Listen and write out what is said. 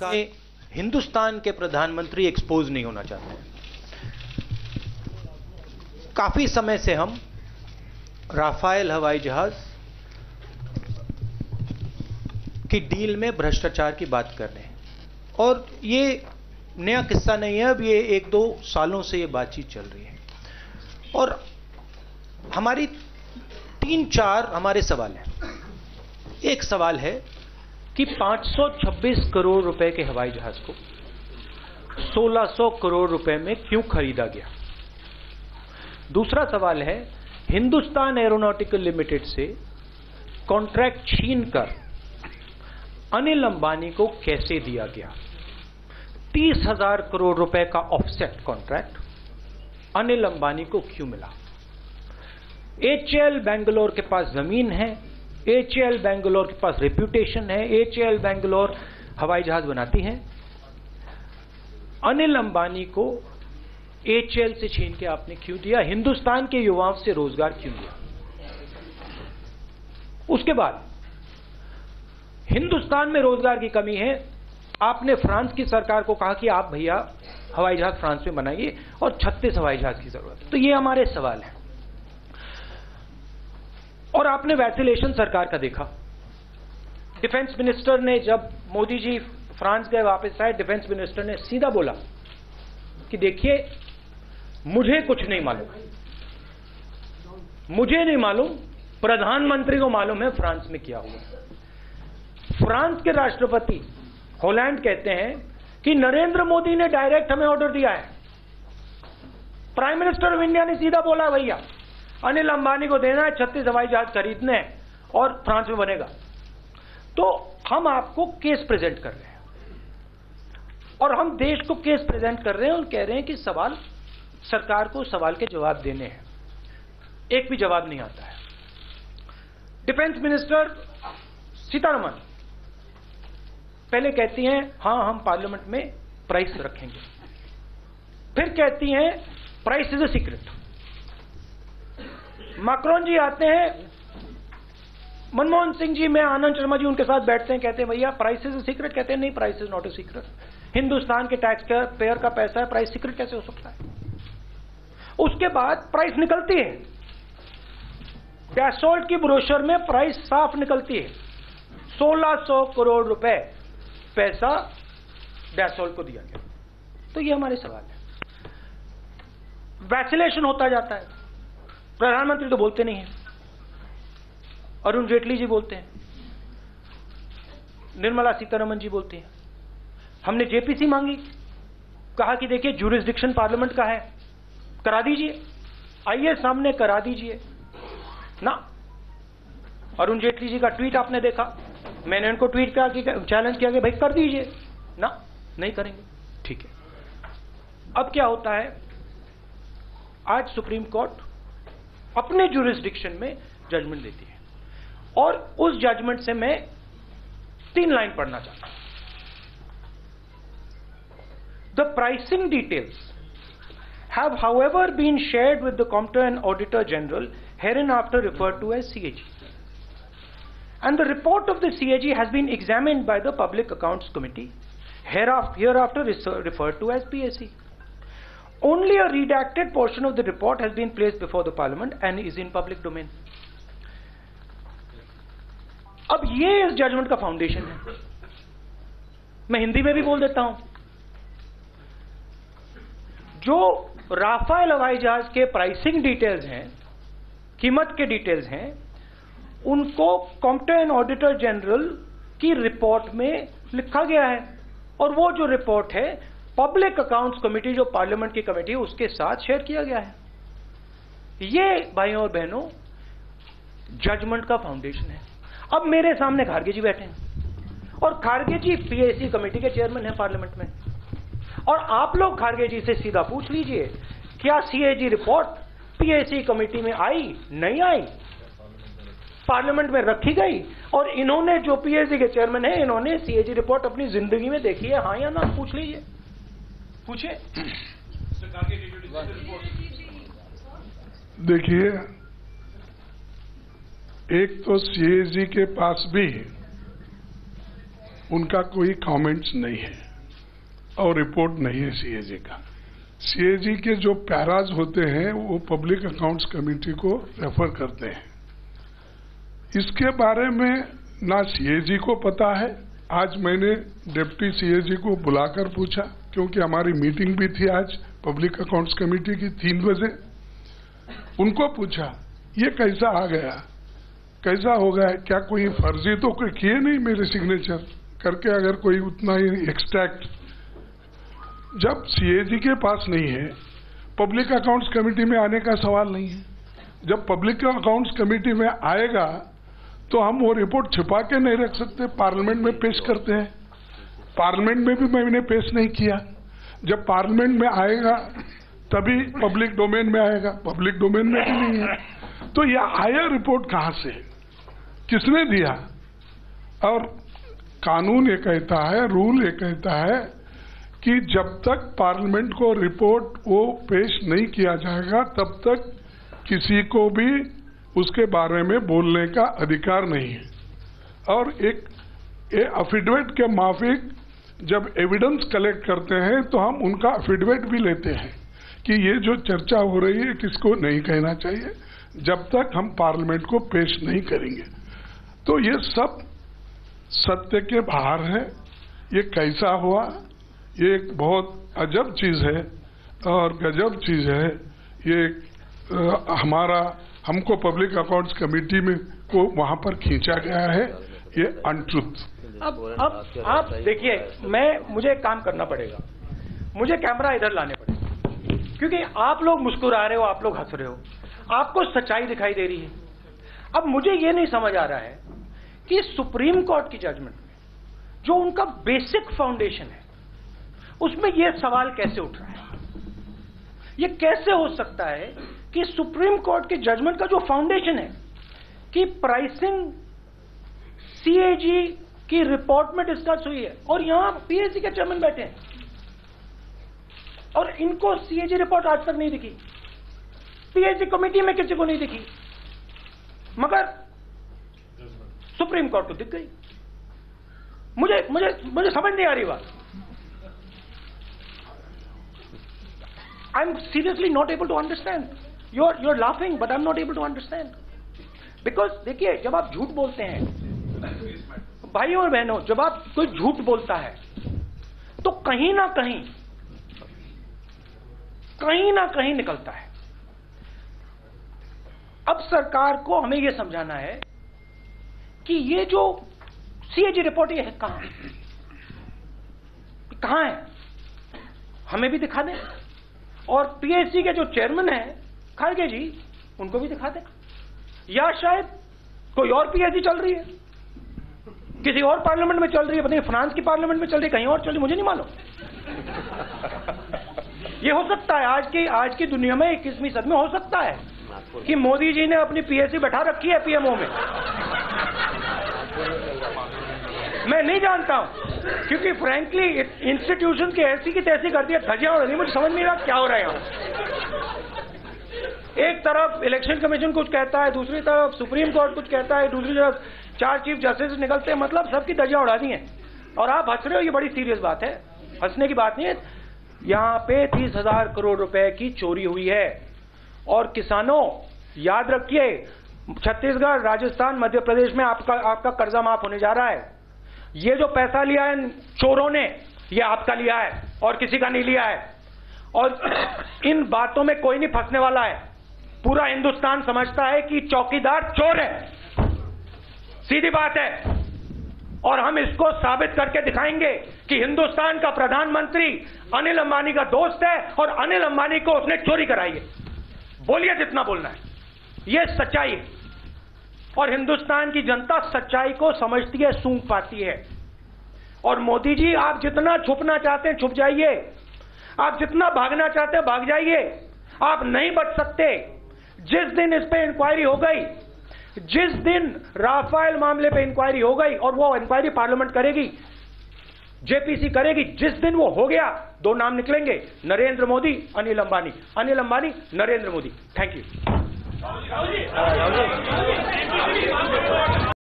हिंदुस्तान के प्रधानमंत्री एक्सपोज नहीं होना चाहते हैं। काफी समय से हम राफेल हवाई जहाज की डील में भ्रष्टाचार की बात कर रहे हैं और ये नया किस्सा नहीं है, अब ये 1-2 सालों से ये बातचीत चल रही है और हमारी 3-4 हमारे सवाल हैं। एक सवाल है कि 526 करोड़ रुपए के हवाई जहाज को 1600 करोड़ रुपए में क्यों खरीदा गया। दूसरा सवाल है हिंदुस्तान एरोनॉटिकल लिमिटेड से कॉन्ट्रैक्ट छीनकर अनिल अंबानी को कैसे दिया गया। 30,000 करोड़ रुपए का ऑफसेट कॉन्ट्रैक्ट अनिल अंबानी को क्यों मिला। HAL बेंगलोर के पास जमीन है, HAL बेंगलोर के पास रेप्यूटेशन है, HAL बेंगलोर हवाई जहाज बनाती है। अनिल अंबानी को HAL से छीन के आपने क्यों दिया, हिंदुस्तान के युवाओं से रोजगार क्यों दिया। उसके बाद हिंदुस्तान में रोजगार की कमी है, आपने फ्रांस की सरकार को कहा कि आप भैया हवाई जहाज फ्रांस में बनाइए और 36 हवाई जहाज की जरूरत है। तो ये हमारे सवाल हैं। और आपने वैसिलेशन सरकार का देखा। डिफेंस मिनिस्टर ने, जब मोदी जी फ्रांस गए वापस आए, डिफेंस मिनिस्टर ने सीधा बोला कि देखिए मुझे कुछ नहीं मालूम, मुझे नहीं मालूम, प्रधानमंत्री को मालूम है फ्रांस में क्या हुआ। फ्रांस के राष्ट्रपति हॉलैंड कहते हैं कि नरेंद्र मोदी ने डायरेक्ट हमें ऑर्डर दिया है। प्राइम मिनिस्टर ऑफ इंडिया ने सीधा बोला भैया अनिल अंबानी को देना है 36 हवाई जहाज खरीदने हैं और फ्रांस में बनेगा। तो हम आपको केस प्रेजेंट कर रहे हैं और हम देश को केस प्रेजेंट कर रहे हैं और कह रहे हैं कि सवाल, सरकार को सवाल के जवाब देने हैं। एक भी जवाब नहीं आता है। डिफेंस मिनिस्टर सीतारमण पहले कहती हैं हां हम पार्लियामेंट में प्राइस रखेंगे, फिर कहती हैं price is a secret. Macron ji आते हैं, मनमोहन सिंह जी में आनंद शर्मा जी उनके साथ बैठते हैं, कहते हैं भैया प्राइस इज अ सीक्रेट, कहते हैं नहीं price is not a secret, Hindustan के टैक्स पेयर का पैसा है, प्राइस सीक्रेट कैसे हो सकता है। उसके बाद प्राइस निकलती है, डैसोल्ट की ब्रोशर में प्राइस साफ निकलती है, 1600 करोड़ रुपए पैसा डैसोल्ट को दिया गया। तो ये हमारे सवाल है। वैसिलेशन होता जाता है, प्रधानमंत्री तो बोलते नहीं है, अरुण जेटली जी बोलते हैं, निर्मला सीतारमण जी बोलते हैं। हमने जेपीसी मांगी, कहा कि देखिए ज्यूरिसडिक्शन पार्लियामेंट का है, करा दीजिए, आइए सामने करा दीजिए ना। अरुण जेटली जी का ट्वीट आपने देखा, मैंने उनको ट्वीट किया कि चैलेंज किया कि भाई कर दीजिए ना, नहीं करेंगे, ठीक है। अब क्या होता है, आज सुप्रीम कोर्ट अपने ज्यूरिसडिक्शन में जजमेंट देती है और उस जजमेंट से मैं 3 लाइन पढ़ना चाहता हूं। The pricing details have however been shared with the Comptroller and Auditor General, hereinafter referred to as CAG. And the report of the CAG has been examined by the Public Accounts Committee, hereafter referred to as PAC. Only a redacted portion of the report has been placed before the Parliament and is in public domain. अब ये इस judgement का foundation है। मैं हिंदी में भी बोल देता हूं, जो राफेल हवाई जहाज के प्राइसिंग डिटेल्स हैं, कीमत के डिटेल्स हैं, उनको कॉम्प्टन एंड ऑडिटर जनरल की रिपोर्ट में लिखा गया है और वो जो रिपोर्ट है पब्लिक अकाउंट्स कमेटी, जो पार्लियामेंट की कमेटी है, उसके साथ शेयर किया गया है। ये भाइयों और बहनों जजमेंट का फाउंडेशन है। अब मेरे सामने खारगे जी बैठे हैं और खारगे जी पीएसी कमेटी के चेयरमैन हैं पार्लियामेंट में, और आप लोग खारगे जी से सीधा पूछ लीजिए क्या सीएजी रिपोर्ट पीएसी कमेटी में आई, नहीं आई, पार्लियामेंट में रखी गई, और इन्होंने जो पीएसी के चेयरमैन है, इन्होंने सीएजी रिपोर्ट अपनी जिंदगी में देखी है, हाँ या ना, पूछ लीजिए, पूछिए। देखिए, एक तो सीएजी के पास भी उनका कोई कमेंट्स नहीं है और रिपोर्ट नहीं है सीएजी का। सीएजी के जो पैराज होते हैं वो पब्लिक अकाउंट्स कमेटी को रेफर करते हैं। इसके बारे में ना सीएजी को पता है। आज मैंने डिप्टी सीएजी को बुलाकर पूछा, क्योंकि हमारी मीटिंग भी थी आज पब्लिक अकाउंट्स कमेटी की 3 बजे। उनको पूछा ये कैसा आ गया, कैसा हो गया, क्या कोई फर्जी तो कोई किए नहीं मेरे सिग्नेचर करके, अगर कोई उतना ही एक्सट्रैक्ट। जब सीएजी के पास नहीं है, पब्लिक अकाउंट्स कमेटी में आने का सवाल नहीं है। जब पब्लिक अकाउंट्स कमेटी में आएगा तो हम वो रिपोर्ट छिपा के नहीं रख सकते, पार्लियामेंट में पेश करते हैं। पार्लियामेंट में भी मैंने पेश नहीं किया। जब पार्लियामेंट में आएगा तभी पब्लिक डोमेन में आएगा, पब्लिक डोमेन में भी नहीं है। तो ये आया रिपोर्ट कहां से, किसने दिया? और कानून ये कहता है, रूल ये कहता है कि जब तक पार्लियामेंट को रिपोर्ट वो पेश नहीं किया जाएगा तब तक किसी को भी उसके बारे में बोलने का अधिकार नहीं है। और एक अफिडेविट के माफिक जब एविडेंस कलेक्ट करते हैं तो हम उनका अफिडेविट भी लेते हैं कि ये जो चर्चा हो रही है किसको नहीं कहना चाहिए, जब तक हम पार्लियामेंट को पेश नहीं करेंगे। तो ये सब सत्य के बाहर है। ये कैसा हुआ, ये एक बहुत अजब चीज है और गजब चीज है। ये हमको पब्लिक अकाउंट्स कमेटी में को वहां पर खींचा गया है, ये अनट्रुथ। अब आप देखिए, मुझे एक काम करना पड़ेगा, मुझे कैमरा इधर लाने पड़ेगा, क्योंकि आप लोग मुस्कुरा रहे हो, आप लोग हंस रहे हो, आपको सच्चाई दिखाई दे रही है। अब मुझे ये नहीं समझ आ रहा है कि सुप्रीम कोर्ट की जजमेंट में जो उनका बेसिक फाउंडेशन है उसमें यह सवाल कैसे उठ रहा है। ये कैसे हो सकता है कि सुप्रीम कोर्ट के जजमेंट का जो फाउंडेशन है कि प्राइसिंग सीएजी की रिपोर्ट में डिस्कस हुई है और यहां पीएसी के चेयरमैन बैठे हैं और इनको सीएजी रिपोर्ट आज तक नहीं दिखी, पीएसी कमेटी में किसी को नहीं दिखी, मगर सुप्रीम कोर्ट को दिख गई। मुझे मुझे मुझे समझ नहीं आ रही बात। I am seriously not able to understand. you're laughing but I'm not able to understand, because देखिए, जब आप झूठ बोलते हैं भाइयों और बहनों, जब आप कोई झूठ बोलता है तो कहीं ना कहीं निकलता है। अब सरकार को हमें यह समझाना है कि ये जो सीएजी रिपोर्ट ये है कहां है, हमें भी दिखा दें, और पीएससी के जो चेयरमैन है खारगे जी उनको भी दिखा दें, या शायद कोई और पीएससी चल रही है, किसी और पार्लियामेंट में चल रही है, पता नहीं फ्रांस की पार्लियामेंट में चल रही है, कहीं और चल रही, मुझे नहीं मालूम। ये हो सकता है आज की दुनिया में 21वीं सदी में हो सकता है कि मोदी जी ने अपनी पीएससी बैठा रखी है पीएमओ में। मैं नहीं जानता हूं, क्योंकि फ्रैंकली इंस्टीट्यूशन की ऐसी की तैसी कर दिया, धजियां उड़ रही, मुझे समझ नहीं रहा क्या हो रहा है यहां। एक तरफ इलेक्शन कमीशन कुछ कहता है, दूसरी तरफ सुप्रीम कोर्ट कुछ कहता है, दूसरी तरफ 4 चीफ जस्टिस निकलते हैं, मतलब सबकी धजियां उड़ा दी हैं और आप हंस रहे हो। ये बड़ी सीरियस बात है, हंसने की बात नहीं है। यहां पे 30,000 करोड़ रुपए की चोरी हुई है और किसानों याद रखिए, छत्तीसगढ़, राजस्थान, मध्य प्रदेश में आपका कर्जा माफ होने जा रहा है। ये जो पैसा लिया है चोरों ने, ये आपका लिया है और किसी का नहीं लिया है, और इन बातों में कोई नहीं फंसने वाला है। पूरा हिंदुस्तान समझता है कि चौकीदार चोर है, सीधी बात है, और हम इसको साबित करके दिखाएंगे कि हिंदुस्तान का प्रधानमंत्री अनिल अंबानी का दोस्त है और अनिल अंबानी को उसने चोरी कराई है। बोलिए जितना बोलना है, यह सच्चाई है और हिंदुस्तान की जनता सच्चाई को समझती है, सूंघ पाती है। और मोदी जी, आप जितना छुपना चाहते हैं छुप जाइए, आप जितना भागना चाहते हैं भाग जाइए, आप नहीं बच सकते। जिस दिन इस पे इंक्वायरी हो गई, जिस दिन राफेल मामले पे इंक्वायरी हो गई, और वो इंक्वायरी पार्लियामेंट करेगी, जेपीसी करेगी, जिस दिन वो हो गया, 2 नाम निकलेंगे, नरेंद्र मोदी, अनिल अंबानी, अनिल अंबानी, नरेंद्र मोदी। Thank you.